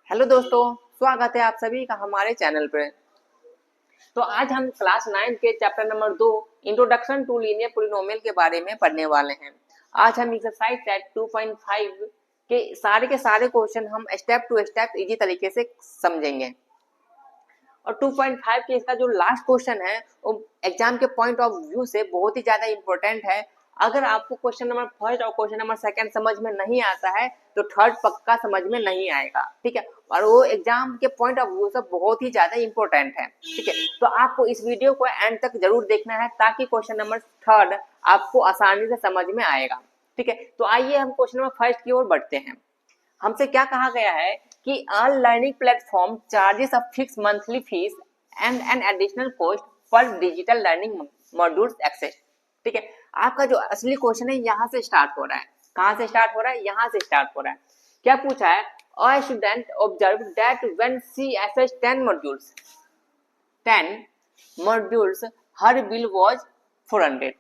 Hello दोस्तों, स्वागत है आप सभी का हमारे चैनल पे। तो आज हम क्लास 9 के chapter number 2 introduction to linear polynomial के बारे में पढ़ने वाले हैं। आज हम एक्सरसाइज सेट 2.5 के सारे क्वेश्चन हम स्टेप टू स्टेप इजी तरीके से समझेंगे। और 2.5 के इसका जो लास्ट क्वेश्चन है वो एग्जाम के पॉइंट ऑफ व्यू से बहुत ही ज्यादा इंपॉर्टेंट है। अगर आपको क्वेश्चन नंबर फर्स्ट और क्वेश्चन नंबर सेकंड समझ में नहीं आता है तो थर्ड पक्का समझ में नहीं आएगा, ठीक है। और वो एग्जाम के पॉइंट ऑफ व्यू से बहुत ही ज्यादा इंपॉर्टेंट है, ठीक है। तो आपको इस वीडियो को एंड तक जरूर देखना है ताकि क्वेश्चन नंबर थर्ड आपको आसानी से समझ में आएगा, ठीक है। तो आइए हम क्वेश्चन नंबर फर्स्ट की ओर बढ़ते हैं। हमसे क्या कहा गया है कि all learning platform charges a fix monthly fee and an additional cost for digital learning modules access, ठीक है। आपका जो असली क्वेश्चन है यहाँ से स्टार्ट हो रहा है। कहाँ से स्टार्ट हो रहा है? यहाँ से स्टार्ट हो रहा है। क्या पूछा है? A student observe that when she access 10 modules her bill was 400।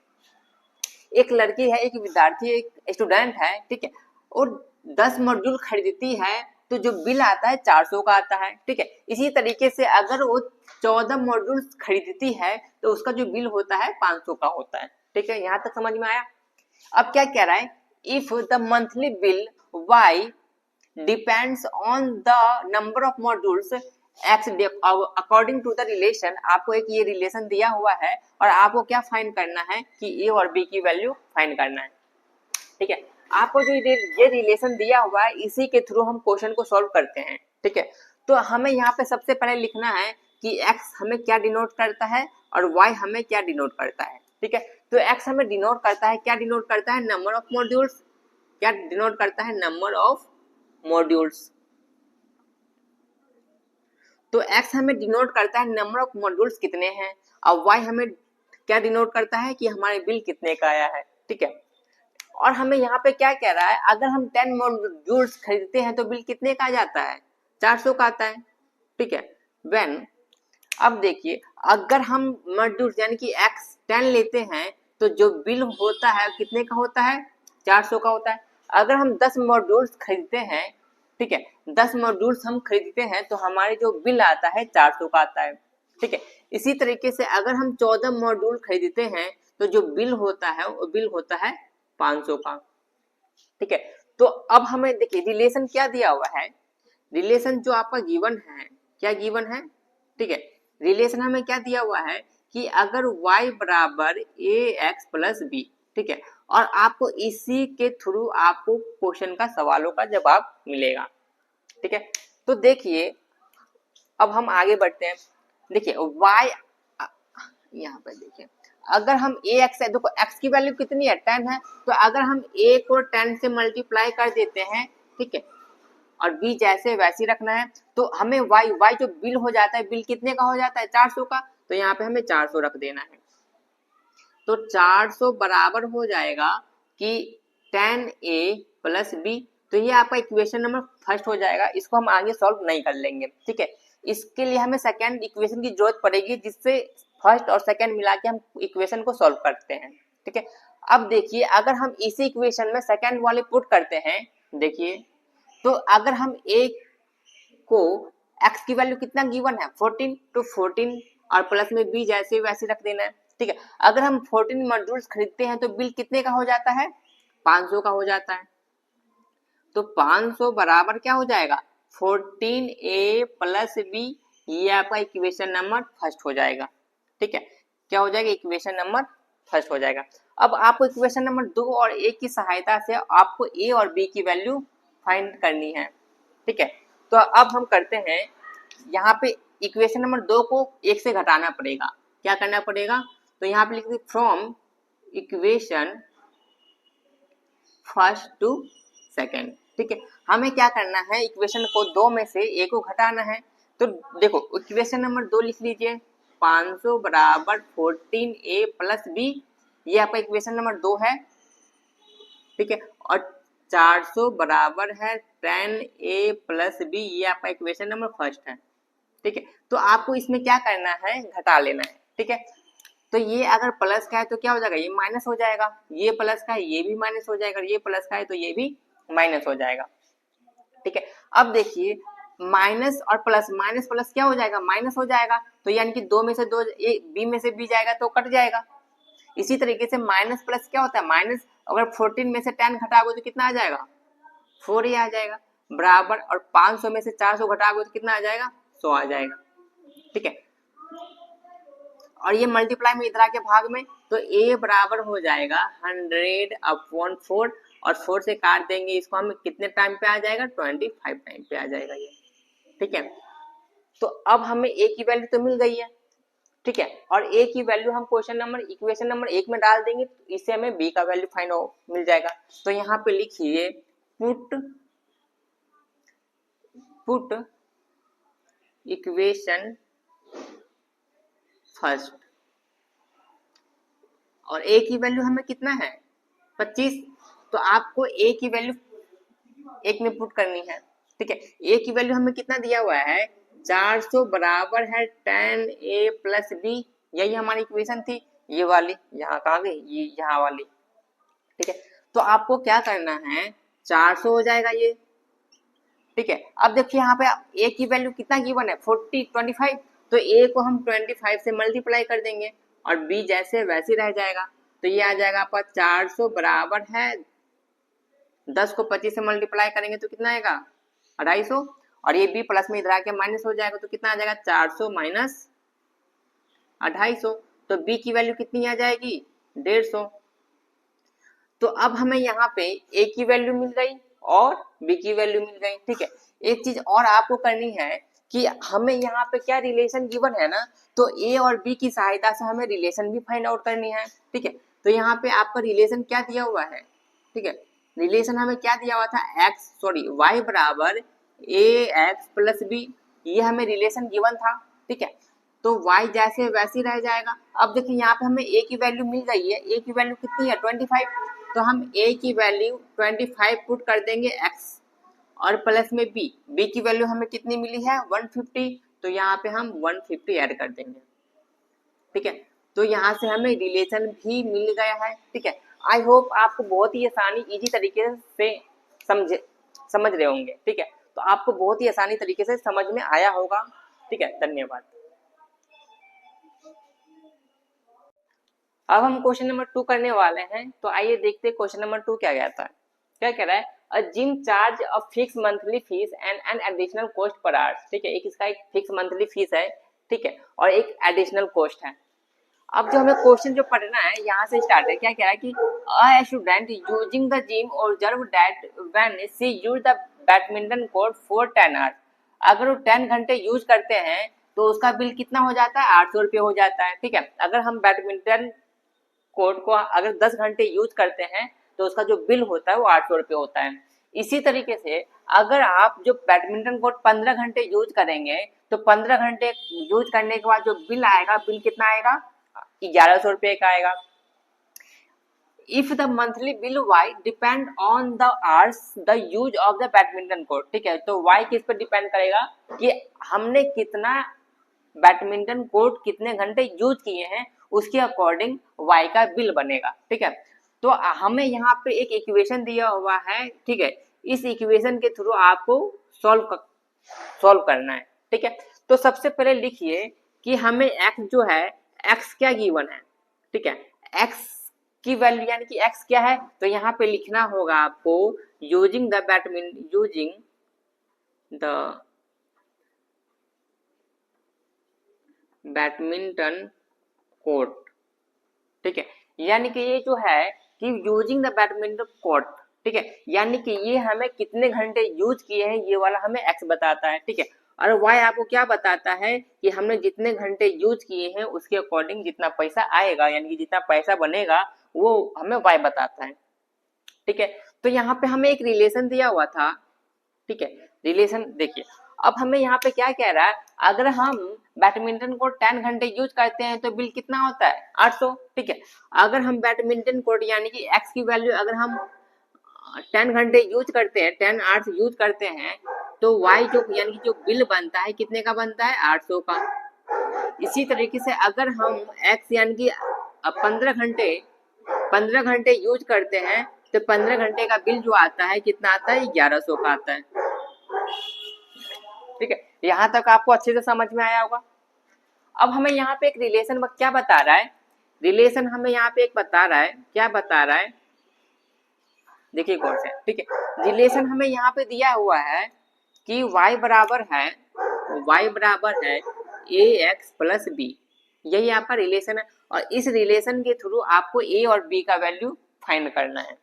एक लड़की है, एक विद्यार्थी, एक स्टूडेंट है, ठीक है। और 10 मॉड्यूल खरीदती है तो जो बिल आता है 400 का आता है, ठीक है। इसी तरीके से अगर वो 14 मॉड्यूल खरीदती है तो उसका जो बिल होता है 500 का होता है, ठीक है। यहाँ तक समझ में आया? अब क्या कह रहा है? If the monthly bill Y depends on the number of modules X according to the relation, आपको एक ये रिलेशन दिया हुआ है और आपको क्या फाइंड करना है कि ए और बी की वैल्यू फाइंड करना है, ठीक है। आपको जो ये रिलेशन दिया हुआ है इसी के थ्रू हम क्वेश्चन को सॉल्व करते हैं, ठीक है। तो हमें यहाँ पे सबसे पहले लिखना है कि x हमें क्या डिनोट करता है और y हमें क्या डिनोट करता है, ठीक है। तो x हमें डिनोट करता है, क्या डिनोट करता है? Number of modules. क्या डिनोट करता है? Number of modules. तो x हमें डिनोट करता है नंबर ऑफ मॉड्यूल्स कितने हैं, और y हमें क्या डिनोट करता है कि हमारे बिल कितने का आया है, ठीक है। और हमें यहाँ पे क्या कह रहा है? अगर हम 10 मॉड्यूल्स खरीदते हैं तो बिल कितने का आ जाता है? 400 का आता है, ठीक है। व्हेन, अब देखिए, अगर हम मॉड्यूल्स यानी कि x 10 लेते हैं तो जो बिल होता है कितने का होता है? 400 का होता है। अगर हम 10 मॉड्यूल्स खरीदते हैं, ठीक है, 10 मॉड्यूल्स हम खरीदते हैं तो हमारे जो बिल आता है 400 का आता है, ठीक है। इसी तरीके से अगर हम 14 मॉड्यूल खरीदते हैं तो जो बिल होता है वो बिल होता है 500 का, ठीक है। तो अब हमें देखिए रिलेशन क्या दिया हुआ है। रिलेशन जो आपका गिवन है, क्या गिवन है, ठीक है। रिलेशन हमें क्या दिया हुआ है कि अगर y बराबर ए एक्स प्लस बी, ठीक है, और आपको इसी के थ्रू आपको क्वेश्चन का सवालों का जवाब मिलेगा, ठीक है। तो देखिए अब हम आगे बढ़ते हैं। देखिए y, यहाँ पर देखिए अगर हम ए एक्स है, देखो x की वैल्यू कितनी है? 10 है। तो अगर हम a को 10 से मल्टीप्लाई कर देते हैं, ठीक है, और b जैसे वैसे रखना है तो हमें y जो बिल हो जाता है, बिल कितने का हो जाता है? 400 का। तो यहाँ पे हमें 400 रख देना है। तो 400 बराबर हो जाएगा कि 10a प्लस बी। तो ये आपका इक्वेशन नंबर फर्स्ट हो जाएगा। इसको हम आगे सॉल्व नहीं कर लेंगे, ठीक है। इसके लिए हमें सेकेंड इक्वेशन की जरूरत पड़ेगी जिससे फर्स्ट और सेकेंड मिला के हम इक्वेशन को सॉल्व करते हैं, ठीक है। अब देखिए अगर हम इसी इक्वेशन में सेकेंड वाले पुट करते हैं, देखिए तो अगर हम a को x की वैल्यू कितना गिवन है? 14, तो 14 और प्लस में b जैसे वैसे रख देना है, ठीक है। अगर हम 14 मॉड्यूल्स खरीदते हैं तो बिल कितने का हो जाता है? 500 का हो जाता है। तो 500 बराबर क्या हो जाएगा? 14a plus B. ये आपका इक्वेशन नंबर फर्स्ट हो जाएगा, ठीक है। क्या हो जाएगा? इक्वेशन नंबर फर्स्ट हो जाएगा। अब आपको इक्वेशन नंबर 2 और 1 की सहायता से आपको a और b की वैल्यू फाइंड करनी है, ठीक है। तो अब हम करते हैं, यहाँ पे इक्वेशन नंबर 2 को 1 से घटाना पड़ेगा। क्या करना पड़ेगा? तो यहाँ पे लिखते from equation first to second, ठीक है। हमें क्या करना है? इक्वेशन को 2 में से a को घटाना है। तो देखो इक्वेशन नंबर 2 लिख लीजिए, 500 बराबर 14a प्लस बी। ये आपका इक्वेशन नंबर 2 है, ठीक है। और 400 बराबर है 10a प्लस बी। ये आपका इक्वेशन नंबर फर्स्ट है, ठीक है। तो आपको इसमें क्या करना है? घटा लेना है, ठीक है। तो ये अगर प्लस का है तो क्या हो जाएगा? ये माइनस हो जाएगा। ये प्लस का है, ये भी माइनस हो जाएगा। ये प्लस का है तो ये भी माइनस हो जाएगा, ठीक है। अब देखिए माइनस और प्लस, माइनस प्लस क्या हो जाएगा, माइनस हो जाएगा, तो यानी कि दो में से दो, बी में से बी जाएगा तो कट जाएगा। इसी तरीके से माइनस प्लस क्या होता है, माइनस, अगर 14 में से 10 घटाओगे तो कितना आ जाएगा, 4 ही आ जाएगा, बराबर, और 500 में से 400 घटाओगे तो कितना आ जाएगा, 100 आ जाएगा, ठीक है। और ये मल्टीप्लाई में इधर आके भाग में, तो a बराबर हो जाएगा 100/4, और 4 से काट देंगे इसको, हम कितने टाइम पे आ जाएगा, 25 टाइम पे आ जाएगा ये, ठीक है। तो अब हमें a की वैल्यू तो मिल गई है, ठीक है, और a की वैल्यू हम क्वेश्चन नंबर, इक्वेशन नंबर 1 में डाल देंगे, तो इससे हमें b का वैल्यू फाइंड मिल जाएगा। तो यहाँ पे लिखिए पुट इक्वेशन फर्स्ट, और a की वैल्यू हमें कितना है, 25, तो आपको a की वैल्यू 1 में पुट करनी है, ठीक है। a की वैल्यू हमें कितना दिया हुआ है, 400 बराबर है 10a प्लस b, यही हमारी इक्वेशन थी, ये वाली, यहाँ कहाँ गई, ये यहाँ वाली, ठीक है। तो आपको क्या करना है, 400 हो जाएगा ये, ठीक है। अब देखिए यहाँ पे a की वैल्यू कितना गिवन है, 25, तो a को हम 25 से मल्टीप्लाई कर देंगे, और b जैसे वैसे रह जाएगा, तो ये आ जाएगा आपका 400 बराबर है 10 को 25 से मल्टीप्लाई करेंगे तो कितना आएगा, 250, और ये b प्लस में इधर आके माइनस हो जाएगा, तो कितना आ जाएगा, 400 माइनस 250, तो b की वैल्यू कितनी आ जाएगी, 150। तो अब हमें यहाँ पे a की वैल्यू मिल गई और b की वैल्यू मिल गई, ठीक है। एक चीज और आपको करनी है कि हमें यहाँ पे क्या रिलेशन गिवन है ना, तो a और b की सहायता से हमें रिलेशन भी फाइंड आउट करनी है, ठीक है। तो यहाँ पे आपका रिलेशन क्या दिया हुआ है, ठीक है, रिलेशन हमें क्या दिया हुआ था, y बराबर ax प्लस b, ये हमें रिलेशन गिवन था, ठीक है। तो y जैसे वैसे रह जाएगा। अब देखिए यहाँ पे हमें a की वैल्यू मिल गई है, a की वैल्यू कितनी है, 25, तो हम a की वैल्यू 25 पुट कर देंगे x, और प्लस में b की वैल्यू हमें कितनी मिली है, 150, तो यहाँ पे हम 150 ऐड कर देंगे, ठीक है। तो यहाँ से हमें रिलेशन भी मिल गया है, ठीक है। आई होप आपको बहुत ही आसानी, इजी तरीके से समझ रहे होंगे, ठीक है। तो आपको बहुत ही आसानी तरीके से समझ में आया होगा, ठीक है, धन्यवाद। अब हम क्वेश्चन नंबर 2 करने वाले हैं, तो आइए देखते हैं क्वेश्चन नंबर 2 क्या कहता है। क्या कह रहा है, a gym charge a fix monthly fee and an additional cost per hour, ठीक है, एक इसका एक फिक्स मंथली फीस है, ठीक है, और एक एडिशनल कॉस्ट है। अब जो हमें क्वेश्चन जो पढ़ना है यहाँ से स्टार्ट है, क्या कह रहा है कि a student using the gym observe that when she use the badminton court for 10 hours, अगर वो 10 घंटे यूज करते हैं तो उसका बिल कितना हो जाता है, 800 रुपये हो जाता है, ठीक है। अगर हम बैडमिंटन कोर्ट को अगर 10 घंटे यूज करते हैं तो उसका जो बिल होता है वो 800 रुपये होता है। इसी तरीके से अगर आप जो बैडमिंटन कोर्ट 15 घंटे यूज करेंगे तो 15 घंटे यूज करने के बाद जो बिल आएगा, बिल कितना आएगा, 1100 रुपये का आएगा। If the monthly bill Y depend on the hours the use of the badminton court, ठीक है। तो वाई किस पर डिपेंड करेगा कि हमने कितना बैडमिंटन कोर्ट कितने घंटे यूज किए हैं, उसके अकॉर्डिंग वाई का बिल बनेगा, ठीक है। तो हमें यहाँ पे एक इक्वेशन दिया हुआ है, ठीक है, इस इक्वेशन के थ्रू आपको सॉल्व करना है, ठीक है। तो सबसे पहले लिखिए कि हमें x जो है, x क्या गिवन है, ठीक है, x की वैल्यू यानी कि x क्या है, तो यहाँ पे लिखना होगा आपको यूजिंग द बैडमिंटन कोर्ट, ठीक है, यानी कि ये जो है कि यूजिंग द बैडमिंटन कोर्ट, ठीक है, यानी कि ये हमें कितने घंटे यूज किए हैं ये वाला हमें x बताता है, ठीक है। और y आपको क्या बताता है कि हमने जितने घंटे यूज किए हैं उसके अकॉर्डिंग जितना पैसा आएगा, यानी कि जितना पैसा बनेगा वो हमें y बताता है, ठीक है। तो यहाँ पे हमें एक रिलेशन दिया हुआ था, ठीक है, रिलेशन देखिए। अब हमें यहाँ पे क्या कह रहा है, अगर हम बैडमिंटन को 10 घंटे यूज करते हैं तो बिल कितना होता है, 800, ठीक है। अगर हम बैडमिंटन कोर्ट यानी कि x की वैल्यू अगर हम 10 घंटे यूज करते हैं, 10 आवर्स यूज करते हैं, तो y जो यानी कि जो बिल बनता है कितने का बनता है, 800 का। इसी तरीके से अगर हम x यानी कि 15 घंटे यूज करते हैं तो 15 घंटे का बिल जो आता है कितना आता है, 1100 का आता है। ठीक है, यहाँ तक आपको अच्छे से समझ में आया होगा। अब हमें यहाँ पे एक रिलेशन क्या बता रहा है, रिलेशन हमें यहाँ पे एक बता रहा है, क्या बता रहा है, देखिए गौर से, ठीक है। रिलेशन हमें यहाँ पे दिया हुआ है कि y बराबर है ax प्लस बी, यही आपका रिलेशन है। और इस रिलेशन के थ्रू आपको a और b का वैल्यू फाइंड करना है,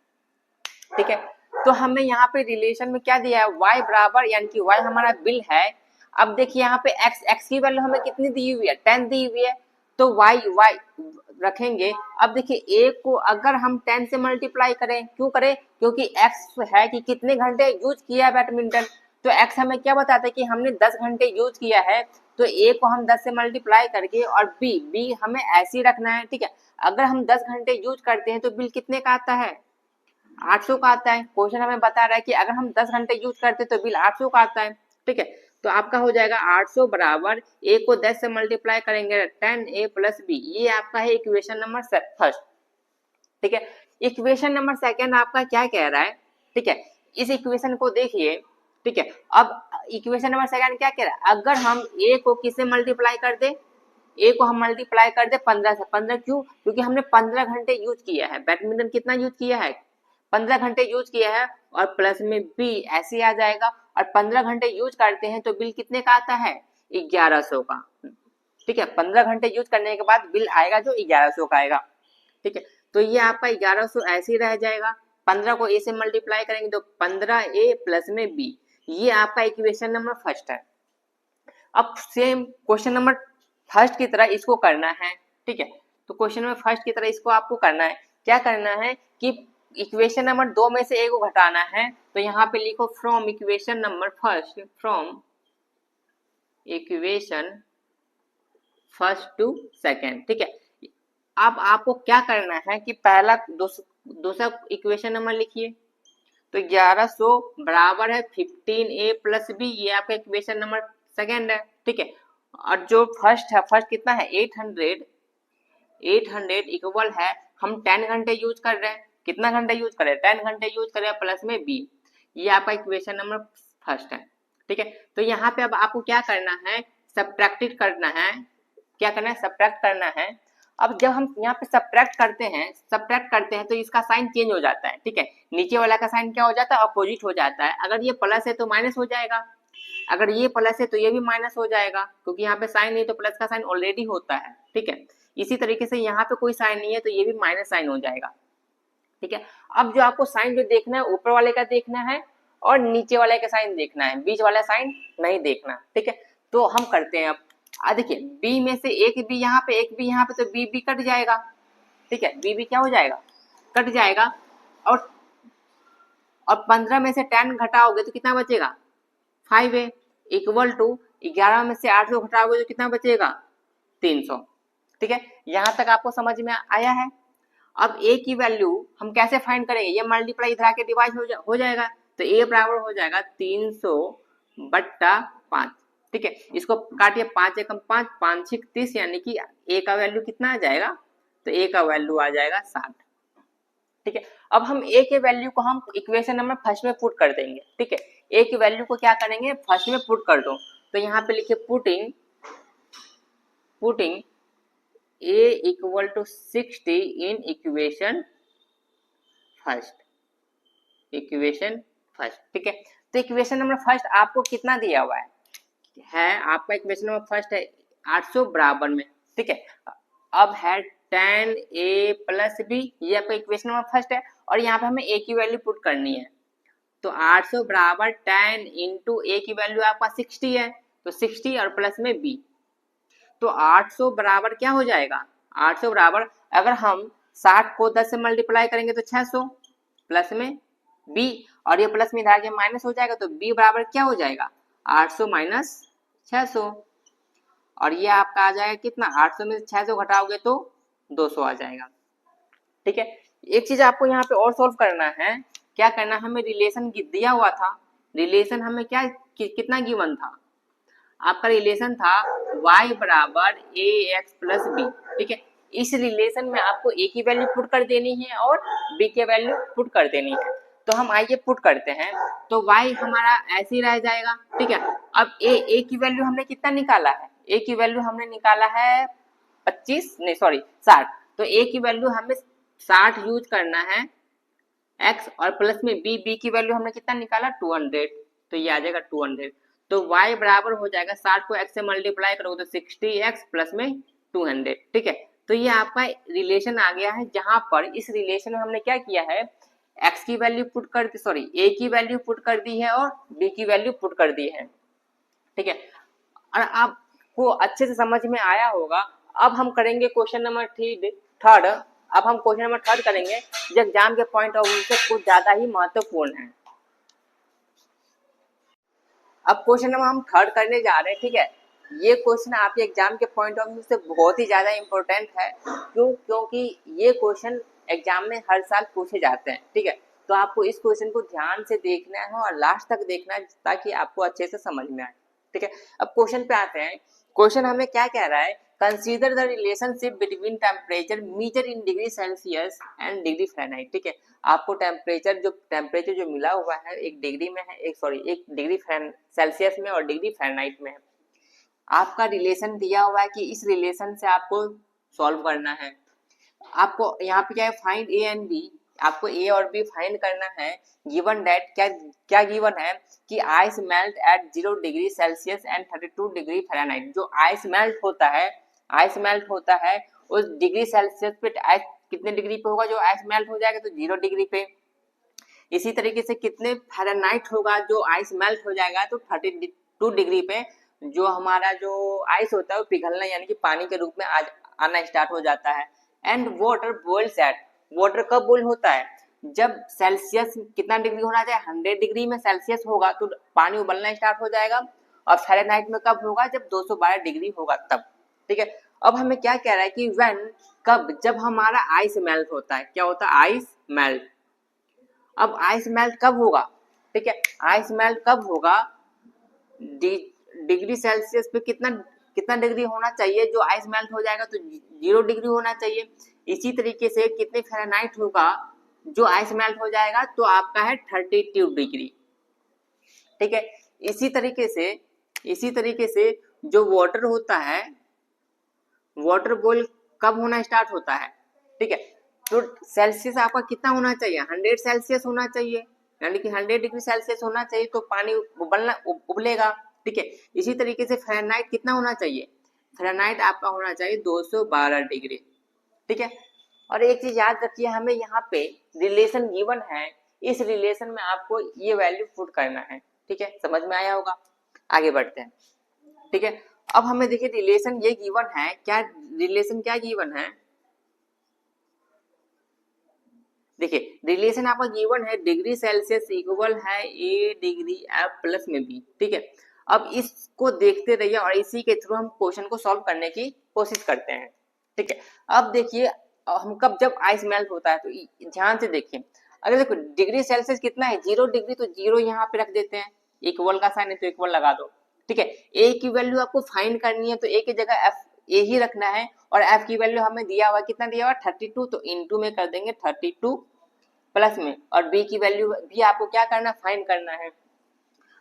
ठीक है। तो हमें यहाँ पे रिलेशन में क्या दिया है, y बराबर, यानी कि y हमारा बिल है। अब देखिए यहाँ पे x की वैल्यू हमें कितनी दी हुई है, 10 दी हुई है, तो y रखेंगे। अब देखिए a को अगर हम 10 से मल्टीप्लाई करें, क्यों करें, क्योंकि x है कि कितने घंटे यूज किया है बैडमिंटन, तो x हमें क्या बताता है कि हमने 10 घंटे यूज किया है, तो a को हम 10 से मल्टीप्लाई करके, और b हमें ऐसे ही रखना है, ठीक है। अगर हम 10 घंटे यूज करते हैं तो बिल कितने का आता है, 800 का आता है। क्वेश्चन हमें बता रहा है कि अगर हम 10 घंटे यूज करते हैं तो बिल 800 का आता है, ठीक है। तो आपका हो जाएगा 800 बराबर a को 10 से मल्टीप्लाई करेंगे 10a प्लस b, ये आपका है इक्वेशन नंबर फर्स्ट, ठीक है। इक्वेशन नंबर सेकंड आपका क्या कह रहा है, ठीक है, इस इक्वेशन को देखिए, ठीक है। अब इक्वेशन नंबर सेकंड क्या कह रहा है, अगर हम a को किससे मल्टीप्लाई कर दे, a को हम मल्टीप्लाई कर दे 15 से, 15 क्यों, क्योंकि हमने 15 घंटे यूज किया है बैडमिंटन, कितना यूज किया है, 15 घंटे यूज किया है, और प्लस में b ऐसे आ जाएगा, और 15 घंटे यूज करते हैं तो बिल कितने का आता है, 1100 का, ठीक है। 15 घंटे यूज करने के बाद बिल आएगा जो 1100 का आएगा, ठीक है। तो ये आपका 1100 ऐसे ही रह जाएगा, 15 को a से मल्टीप्लाई करेंगे तो 15a प्लस में b, ये आपका इक्वेशन नंबर फर्स्ट है। अब सेम क्वेश्चन नंबर फर्स्ट की तरह इसको करना है, ठीक है। तो क्वेश्चन नंबर फर्स्ट की तरह इसको आपको करना है, क्या करना है कि इक्वेशन नंबर 2 में से a को घटाना है, तो यहाँ पे लिखो from equation number first, from equation first to second, ठीक है। अब आपको क्या करना है कि पहला दूसरा इक्वेशन नंबर लिखिए, तो 1100 बराबर है 15a प्लस b, ये आपका इक्वेशन नंबर सेकेंड है, ठीक है। और जो फर्स्ट है, फर्स्ट कितना है 800 इक्वल है, हम 10 घंटे यूज कर रहे हैं, कितना घंटे यूज कर रहे हैं, 10 घंटे यूज कर रहे हैं, प्लस में b, ये आपका इक्वेशन नंबर फर्स्ट है, ठीक है। तो यहाँ पे अब आपको क्या करना है, सब्ट्रैक्ट करना है, क्या करना है, सब्ट्रैक्ट करना है। अब जब हम यहाँ पे सब्ट्रैक्ट करते हैं तो इसका साइन चेंज हो जाता है, ठीक है। नीचे वाला का साइन क्या हो जाता है, अपोजिट हो जाता है, अगर ये प्लस है तो माइनस हो जाएगा, अगर ये प्लस है तो ये भी माइनस हो जाएगा, क्योंकि यहाँ पे साइन नहीं तो प्लस का साइन ऑलरेडी होता है, ठीक है। इसी तरीके से यहाँ पे कोई साइन नहीं है तो ये भी माइनस साइन हो जाएगा, ठीक है। अब जो आपको साइन जो देखना है, ऊपर वाले का देखना है और नीचे वाले का साइन देखना है, बीच वाला साइन नहीं देखना, ठीक है। तो हम करते हैं, अब देखिए b में से एक b यहाँ पे, एक b यहाँ पे, तो b कट जाएगा, ठीक है, b क्या हो जाएगा, कट जाएगा। और 15 में से 10 घटाओगे तो कितना बचेगा, 5a इक्वल टू 11 में से 800 घटाओगे तो कितना बचेगा, 300, ठीक है। यहाँ तक आपको समझ में आया है। अब a की वैल्यू हम कैसे फाइंड करेंगे, ये मल्टीप्लाई इधर आके डिवाइड हो जाएगा, तो a बराबर हो जाएगा 300/5, ठीक है। इसको काटिए, 5 एकम 5, 5 6 30, यानी कि a का वैल्यू कितना आ जाएगा, तो a का वैल्यू आ जाएगा 60, ठीक है। अब हम a के वैल्यू को हम इक्वेशन नंबर फर्स्ट में पुट कर देंगे, ठीक है। a की वैल्यू को क्या करेंगे, फर्स्ट में पुट कर दो, तो यहाँ पे लिखिए putting a equal to 60 in equation first, ठीक है। तो इक्वेशन नंबर फर्स्ट आपको कितना दिया हुआ है आपका इक्वेशन नंबर फर्स्ट है 800 बराबर में, ठीक है। अब है 10a प्लस b, ये आपका इक्वेशन नंबर फर्स्ट है, और यहाँ पे हमें a की वैल्यू पुट करनी है, तो 800 बराबर 10 इंटू a की वैल्यू आपका 60 है, तो 60 और प्लस में b, तो 800 बराबर क्या हो जाएगा, 800 बराबर, अगर हम 60 को 10 से मल्टीप्लाई करेंगे तो 600 प्लस में b, और ये प्लस में इधर के माइनस हो जाएगा, तो b बराबर क्या हो जाएगा, 800 माइनस 600, और ये आपका आ जाएगा कितना, 800 में से 600 घटाओगे तो 200 आ जाएगा, ठीक है। एक चीज आपको यहाँ पे और सॉल्व करना है, क्या करना है, हमें रिलेशन दिया हुआ था, रिलेशन हमें क्या कितना गिवन था, आपका रिलेशन था y बराबर ax प्लस b, ठीक है। इस रिलेशन में आपको a की वैल्यू पुट कर देनी है और b की वैल्यू पुट कर देनी है, तो तो हम आइए पुट करते हैं, तो y हमारा ऐसे ही रह जाएगा, ठीक है। अब a की वैल्यू हमने कितना निकाला है, a की वैल्यू हमने निकाला है 25 नहीं सॉरी 60, तो a की वैल्यू हमें 60 यूज करना है x, और प्लस में b की वैल्यू हमने कितना निकाला 200, तो ये आ जाएगा 200। तो y बराबर हो जाएगा 60 को x से मल्टीप्लाई करोगे तो 60x प्लस में 200, ठीक है। तो ये आपका रिलेशन आ गया है, जहां पर इस रिलेशन में हमने क्या किया है, x की वैल्यू पुट कर दी, सॉरी a की वैल्यू पुट कर दी है और b की वैल्यू पुट कर दी है, ठीक है। और आपको अच्छे से समझ में आया होगा। अब हम करेंगे क्वेश्चन नंबर थर्ड। अब हम क्वेश्चन नंबर थर्ड करेंगे जो एग्जाम के पॉइंट ऑफ व्यू से कुछ ज्यादा ही महत्वपूर्ण है। अब क्वेश्चन नंबर हम थर्ड करने जा रहे हैं, ठीक है। ये क्वेश्चन आपके एग्जाम के पॉइंट ऑफ व्यू से बहुत ही ज्यादा इंपॉर्टेंट है, क्योंकि ये क्वेश्चन एग्जाम में हर साल पूछे जाते हैं, ठीक है। तो आपको इस क्वेश्चन को ध्यान से देखना है और लास्ट तक देखना है ताकि आपको अच्छे से समझ में आए, ठीक है। अब क्वेश्चन पे आते हैं। क्वेश्चन हमें क्या कह रहा है, consider the relationship between temperature measure in degree Celsius and degree Fahrenheit, ठीक है। आपको टेम्परेचर जो मिला हुआ है एक डिग्री में है, एक डिग्री सेल्सियस में और डिग्री फ़ारेनहाइट में है। आपका रिलेशन दिया हुआ है कि इस रिलेशन से आपको सॉल्व करना है। आपको यहाँ पे क्या है, फाइंड ए एंड बी, आपको ए और बी फाइंड करना है। गिवन दैट क्या गिवन है कि ice melt eight 0 degree Celsius and 32 degree Fahrenheit. जो आइस मेल्ट होता है उस डिग्री सेल्सियस पे आइस कितने डिग्री पे होगा, जो आइस मेल्ट हो जाएगा तो 0 डिग्री पे। इसी तरीके से कितने फ़ारेनहाइट होगा जो आइस मेल्ट हो जाएगा तो 32 डिग्री पे, जो हमारा जो आइस होता है वो पिघलना यानी कि पानी के रूप में आना स्टार्ट हो जाता है। And water boils at, water कब बॉइल होता है, जब सेल्सियस कितना डिग्री होना चाहिए, 100 डिग्री में सेल्सियस होगा तो पानी उबलना स्टार्ट हो जाएगा। और फ़ारेनहाइट में कब होगा, जब 212 डिग्री होगा तब, ठीक है। अब हमें क्या कह रहा है कि व्हेन, कब, जब हमारा आइस मेल्ट होता है, क्या होता है, आइस मेल्ट। अब आइस मेल्ट कब होगा, ठीक है, आइस मेल्ट कब होगा, डिग्री सेल्सियस पे कितना डिग्री होना चाहिए, जो आइस मेल्ट हो जाएगा तो 0 डिग्री होना चाहिए। इसी तरीके से कितने फ़ारेनहाइट होगा जो आइस मेल्ट हो जाएगा, तो आपका है 32 डिग्री, ठीक है। इसी तरीके से जो वाटर होता है, वाटर बॉइल कब होना स्टार्ट होता है, ठीक है। तो सेल्सियस आपका कितना होना चाहिए, 100 सेल्सियस होना चाहिए, यानी कि 100 डिग्री सेल्सियस होना चाहिए तो पानी उबलेगा, ठीक है। इसी तरीके से फ़ारेनहाइट कितना होना चाहिए, फ़ारेनहाइट आपका होना चाहिए 212 डिग्री, ठीक है। और एक चीज याद रखिए, हमें यहाँ पे रिलेशन गिवन है, इस रिलेशन में आपको ये वैल्यू पुट करना है, ठीक है। समझ में आया होगा, आगे बढ़ते हैं, ठीक है। अब हमें देखिए रिलेशन ये गिवन है, क्या रिलेशन क्या गिवन है, देखिए रिलेशन आपका गिवन है, डिग्री सेल्सियस इक्वल है ए डिग्री एफ प्लस में बी, ठीक है। अब इसको देखते रहिए और इसी के थ्रू हम क्वेश्चन को सॉल्व करने की कोशिश करते हैं, ठीक है। अब देखिए हम कब, जब आइस मेल्ट होता है, तो ध्यान से देखिए, अगर देखो डिग्री सेल्सियस कितना है 0 डिग्री, तो 0 यहाँ पे रख देते हैं, इक्वल का साइन है तो इक्वल लगा दो, ठीक है। ए की वैल्यू आपको फाइंड करनी है तो ए की जगह एफ ए ही रखना है, और एफ की वैल्यू हमें दिया हुआ कितना दिया हुआ 32, तो इनटू में कर देंगे 32 प्लस में, और बी की वैल्यू भी आपको क्या करना, फाइंड करना है।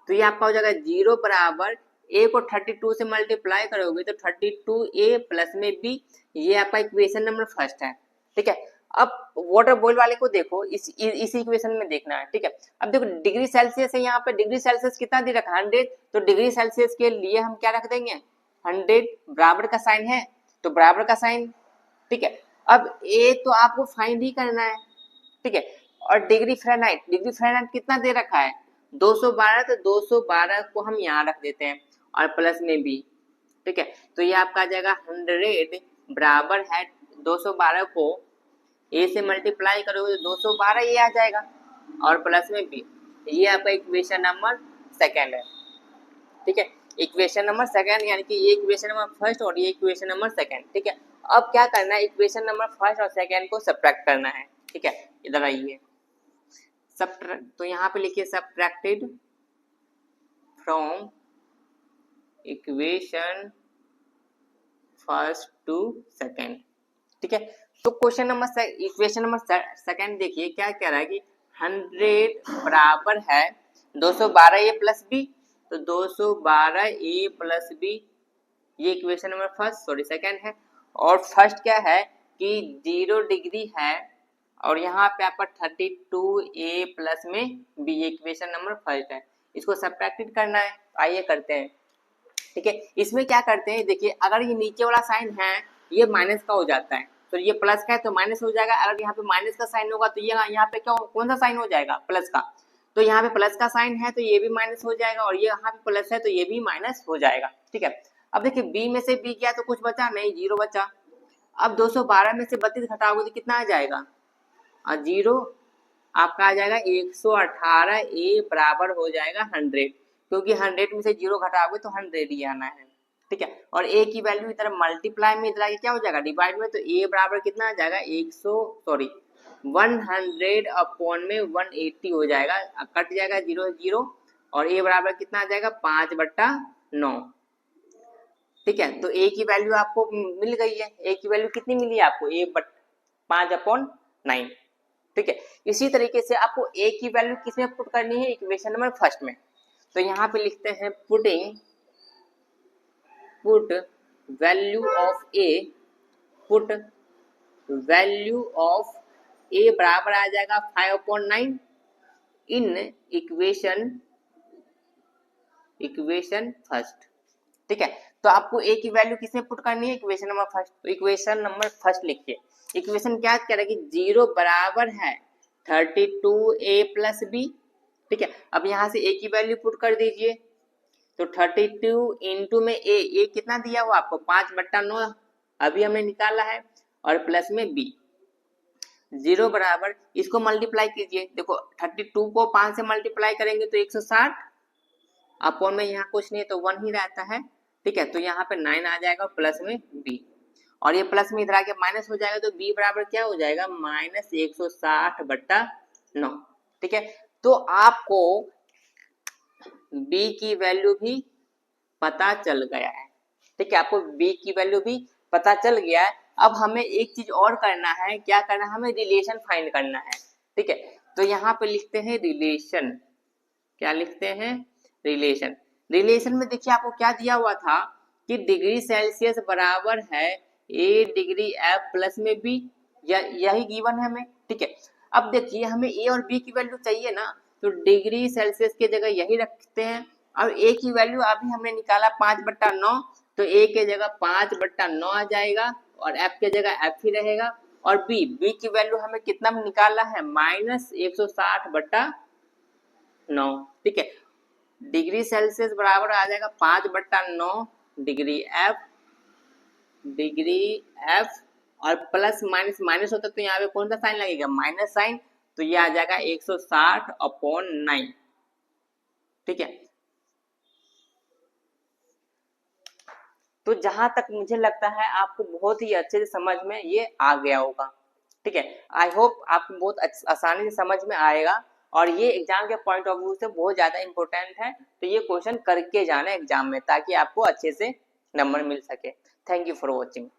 तो ये आपका हो जाएगा 0 बराबर ए को 32 से मल्टीप्लाई करोगे तो 32a प्लस में बी, ये आपका इक्वेशन नंबर फर्स्ट है, ठीक है। अब वाटर बॉइल वाले को देखो, इस इक्वेशन में देखना है, ठीक है। अब देखो डिग्री सेल्सियस है, यहाँ पे डिग्री सेल्सियस कितना दे रखा है 100, तो डिग्री सेल्सियस के लिए हम क्या रख देंगे 100, बराबर का साइन है तो बराबर का साइन, ठीक है। अब ए तो आपको फाइंड ही करना है, ठीक है। और डिग्री फ़ारेनहाइट कितना दे रखा है 212, तो 212 को हम यहाँ रख देते हैं और प्लस में बी, ठीक है। तो ये आपका आ जाएगा 100 बराबर है 212 को ए से मल्टीप्लाई करोगे तो 212 ये आ जाएगा और प्लस में बी, ये आपका इक्वेशन नंबर सेकेंड है, ठीक है। इक्वेशन नंबर सेकेंड यानी कि ये इक्वेशन नंबर फर्स्ट और ये इक्वेशन नंबर सेकेंड, ठीक है। अब क्या करना है, इक्वेशन नंबर फर्स्ट और सेकेंड को सब्ट्रैक्ट करना है, ठीक है। इधर आइए, तो यहाँ पे लिखिए subtracted from equation first to second, ठीक है। तो इक्वेशन नंबर सेकेंड देखिए क्या कह रहा है कि 100 बराबर है 212a प्लस बी, तो 212a प्लस बी, ये equation number first, sorry second है। और फर्स्ट क्या है कि 0 डिग्री है और यहाँ पे आपका 32a प्लस में बी, इक्वेशन नंबर फर्स्ट है। इसको सब्ट्रैक्टेड करना है, आइए करते हैं। ठीक है, इसमें क्या करते हैं, देखिए अगर ये नीचे वाला साइन है ये माइनस का हो जाता है, तो ये प्लस का है तो माइनस हो जाएगा। अगर यहाँ पे माइनस का साइन होगा तो ये यहाँ पे क्या, कौन सा साइन हो जाएगा, प्लस का। तो यहाँ पे प्लस का साइन है तो ये भी माइनस हो जाएगा, और ये यहाँ पे प्लस है तो ये भी माइनस हो जाएगा। ठीक है, अब देखिए बी में से बी गया तो कुछ बचा नहीं, 0 बचा। अब 212 में से 32 घटाओगे तो कितना आ जाएगा, और 0 आपका आ जाएगा 118, ए बराबर हो जाएगा 100, क्योंकि 100 में से 0 घटाओगे तो 100 ही आना है। ठीक है, और ए की वैल्यू इधर मल्टीप्लाई में इधर आगे क्या हो जाएगा, डिवाइड में, तो ए बराबर कितना आ जाएगा 100 अपॉन में 180 हो जाएगा, कट जाएगा 0 0, और ए बराबर कितना आ जाएगा 5/9। ठीक है, तो ए की वैल्यू आपको मिल गई है। ए की वैल्यू कितनी मिली है आपको, 5/9। ठीक है, इसी तरीके से आपको ए की वैल्यू किसमें पुट करनी है, इक्वेशन नंबर फर्स्ट में। तो यहाँ पे लिखते हैं put value of A, put value of A बराबर आ जाएगा 5/9 इन इक्वेशन फर्स्ट। ठीक है, तो आपको ए की वैल्यू किसमें पुट करनी है, इक्वेशन नंबर फर्स्ट। तो इक्वेशन नंबर फर्स्ट लिखिए, इक्वेशन क्या कह रहा है कि 0 बराबर है 32a प्लस बी। ठीक है, अब यहाँ से a की वैल्यू पुट कर दीजिए, तो 32 इंटू में a कितना दिया हुआ आपको 5/9 अभी हमने निकाला है, और प्लस में b। 0 बराबर, इसको मल्टीप्लाई कीजिए, देखो 32 को 5 से मल्टीप्लाई करेंगे तो 160, अपॉन में यहाँ कुछ नहीं है तो 1 ही रहता है। ठीक है, तो यहाँ पे 9 आ जाएगा प्लस में b, और ये प्लस में इधर आके माइनस हो जाएगा, तो b बराबर क्या हो जाएगा -160/9। ठीक है, तो आपको b की वैल्यू भी पता चल गया है। ठीक है, आपको b की वैल्यू भी पता चल गया है। अब हमें एक चीज और करना है, क्या करना है, हमें रिलेशन फाइंड करना है। ठीक है, तो यहाँ पे लिखते हैं रिलेशन, क्या लिखते हैं, रिलेशन। रिलेशन में देखिए आपको क्या दिया हुआ था कि डिग्री सेल्सियस बराबर है ए डिग्री एफ प्लस में बी, यही गिवन है हमें। ठीक है, अब देखिए हमें ए और बी की वैल्यू चाहिए ना, तो डिग्री सेल्सियस की जगह यही रखते हैं। अब ए की वैल्यू अभी हमने निकाला 5/9, तो ए के जगह 5/9 आ जाएगा, और एफ के जगह एफ ही रहेगा। और बी की वैल्यू हमें कितना निकाला है, -160/9। ठीक है, डिग्री सेल्सियस बराबर आ जाएगा 5/9 डिग्री एफ, और प्लस माइनस माइनस होता तो यहाँ पे कौन सा साइन लगेगा, माइनस साइन, तो ये आ जाएगा 160/9। ठीक है, तो जहां तक मुझे लगता है आपको बहुत ही अच्छे से समझ में ये आ गया होगा। ठीक है, आई होप आपको बहुत आसानी से समझ में आएगा, और ये एग्जाम के पॉइंट ऑफ व्यू से बहुत ज्यादा इंपॉर्टेंट है। तो ये क्वेश्चन करके जाना एग्जाम में, ताकि आपको अच्छे से नंबर मिल सके। Thank you for watching.